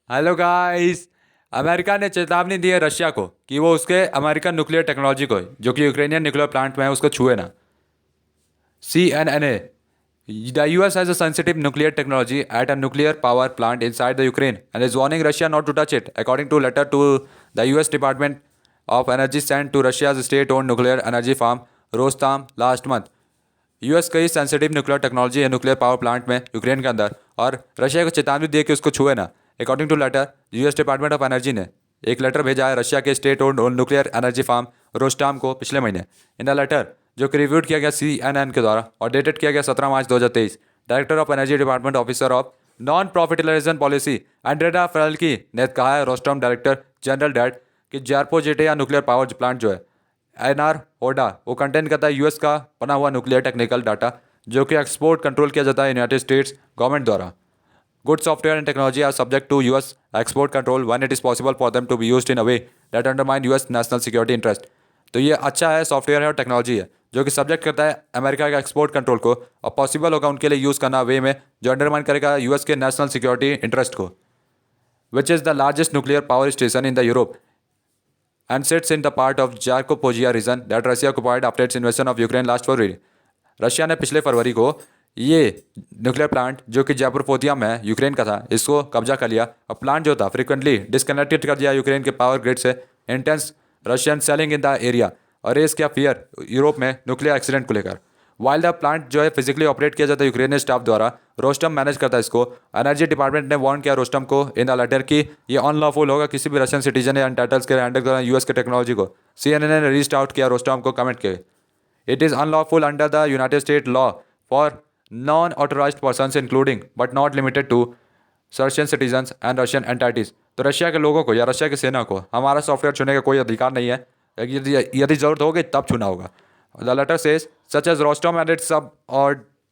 Hello guys. America ने चेतावनी दी है रशिया को कि वो उसके अमेरिकन न्यूक्लियर टेक्नोलॉजी को जो कि यूक्रेनियन न्यूक्लियर प्लांट में है उसको छुए ना। CNN, the US has a sensitive nuclear technology at a nuclear power plant inside the Ukraine and is warning Russia not to touch it, according to a letter to the US Department of Energy sent to Russia's state-owned nuclear energy farm Rostam last month. US कई sensitive nuclear technology है nuclear power plant में Ukraine के अंदर, और Russia को चेतावनी दी कि उसको छुए ना। According to letter, US department of energy ने एक लेटर भेजा है रशिया के state owned nuclear energy firm Rosatom को पिछले महीने। इन द लेटर, जो कि रिव्यूड किया गया CNN के द्वारा और डेटेड किया गया 17 March 2023, director of energy department officer of non proliferation policy एंड्रेडा फेरल्की ने कहा है रोस्टम डायरेक्टर जनरल डैट कि जारपोजेटिया न्यूक्लियर पावर प्लांट जो है एनआर होडा वो कंटेन करता है यूएस का बना हुआ न्यूक्लियर टेक्निकल डाटा, जो कि एक्सपोर्ट कंट्रोल किया जाता है यूनाइटेड स्टेट्स गवर्नमेंट द्वारा। Good software and technology are subject to US export control when it is possible for them to be used in a way that undermine US national security interest. तो ये अच्छा है, software है और technology है जो कि सब्जेक्ट करता है अमेरिका का एक्सपोर्ट कंट्रोल को, और पॉसिबल होगा उनके लिए यूज़ करना वे में जो अंडरमाइन करेगा यूएस के नेशनल सिक्योरिटी इंटरेस्ट को, which is the largest nuclear power station in the Europe and sits in the part of Zaporizhzhia region that Russia occupied after its invasion of Ukraine last February। Russia ने पिछले फरवरी को ये nuclear plant जो कि जयपुर में है Ukraine का था, इसको कब्जा कर लिया और प्लांट जो था फ्रिक्वेंटली डिस्कनेक्टेड कर दिया यूक्रेन के पावर ग्रिड से। Intense Russian selling in the area और रेस किया फियर यूरोप में न्यूक्लियर एक्सीडेंट को लेकर। वाइल द प्लांट जो है फिजिकली ऑपरेट किया जाता है यूक्रेनियन स्टाफ द्वारा, रोस्टम मैनेज करता है इसको। एनर्जी डिपार्टमेंट ने वार्न किया रोस्टम को इन द लेटर कि ये अनलॉफुल होगा किसी भी रशियन सिटीजन या एंटाइटल्स के हैंडल करना यूएस के टेक्नोलॉजी को। CNN ने रीच आउट किया रोस्टम को, कमेंट किए it is unlawful under the United State law for non authorised persons including but not limited to Russian citizens and Russian entities. तो Russia के लोगों को या रशिया की सेना को हमारा सॉफ्टवेयर छूने का कोई अधिकार नहीं है, यदि ज़रूरत होगी तब छूना होगा। The letter says, such as Rostom and its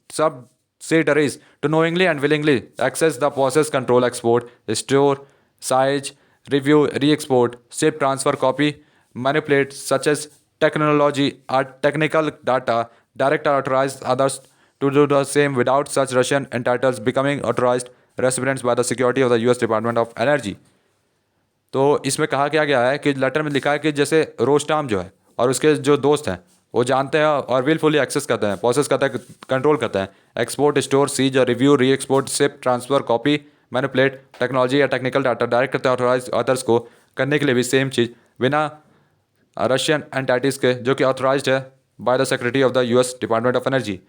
subsidiaries to knowingly and willingly access the process, control, export, store, size, review, re-export, ship, transfer, copy, manipulate such as technology or technical data, direct or authorize others to do the same without such Russian entities becoming authorized recipients by the security of the US Department of Energy। तो इसमें कहा क्या गया है कि letter में लिखा है कि जैसे रोस्टाम जो है और उसके जो दोस्त हैं वो जानते हैं और विलफुली एक्सेस करते हैं, प्रोसेस करते हैं, कंट्रोल करते हैं, एक्सपोर्ट, स्टोर, सीज और रिव्यू, री export, ship, transfer, copy, manipulate, technology या टेक्निकल डाटा डायरेक्ट करते हैं ऑथोराइज अदर्स को करने के लिए भी सेम चीज़ बिना रशियन एंटाइटीज़ के जो कि ऑथोराइज्ड है by the secretary of the US department of energy.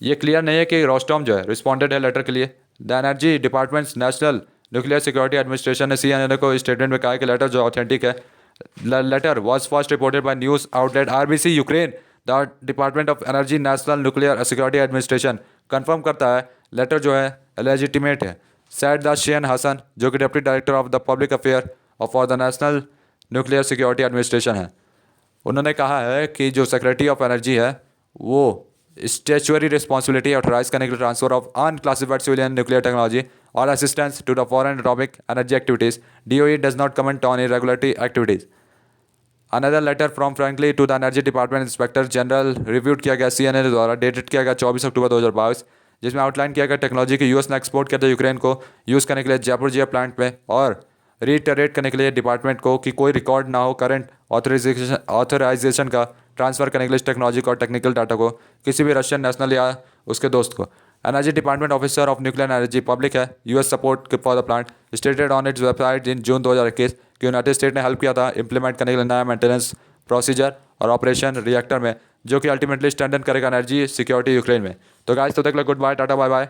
ये क्लियर नहीं है कि रोस्टॉम जो है रिस्पॉन्डेड है लेटर के लिए। The energy department's national nuclear security administration ने CNN को स्टेटमेंट में कहा है कि लेटर जो ऑथेंटिक है। Letter was first reported by news outlet RBC Ukraine. The department of energy national nuclear security administration confirm करता है लेटर जो है लेजिटिमेट है, सैड द शेन हसन जो कि deputy director of the public affair for the national nuclear security administration है। उन्होंने कहा है कि जो सेक्रेटरी ऑफ एनर्जी है वो स्टेचुअरी रिस्पॉन्सिबिलिटी ऑथराइज करने के लिए transfer of unclassified civilian nuclear technology और assistance to the foreign atomic energy activities. DOE does not comment on regulatory activities. Another letter from frankly to the energy department inspector general reviewed किया गया CNN द्वारा, dated किया गया 24 अक्टूबर 2022, जिसमें outline किया गया technology की यूएस ने एक्सपोर्ट किया था यूक्रेन को यूज़ करने के लिए जयपुरजिया प्लांट में, और रीटरेट करने के लिए डिपार्टमेंट को कि कोई रिकॉर्ड ना हो करंट ऑथराइजेशन का ट्रांसफ़र करने के लिए इस टेक्नोलॉजी को और टेक्निकल डाटा को किसी भी रशियन नेशनल या उसके दोस्त को। Energy department officer of nuclear energy public है US support for the plant stated on its website in June 2021 कि यूनाइटेड स्टेट ने हेल्प किया था इंप्लीमेंट करने के लिए नया मेंटेनेंस प्रोसीजर और ऑपरेशन रिएक्टर में, जो कि अल्टीमेटली स्ट्रेंथन करेगा एनर्जी सिक्योरिटी यूक्रेन में। तो गाइस, तो तक goodbye, ta-ta bye bye.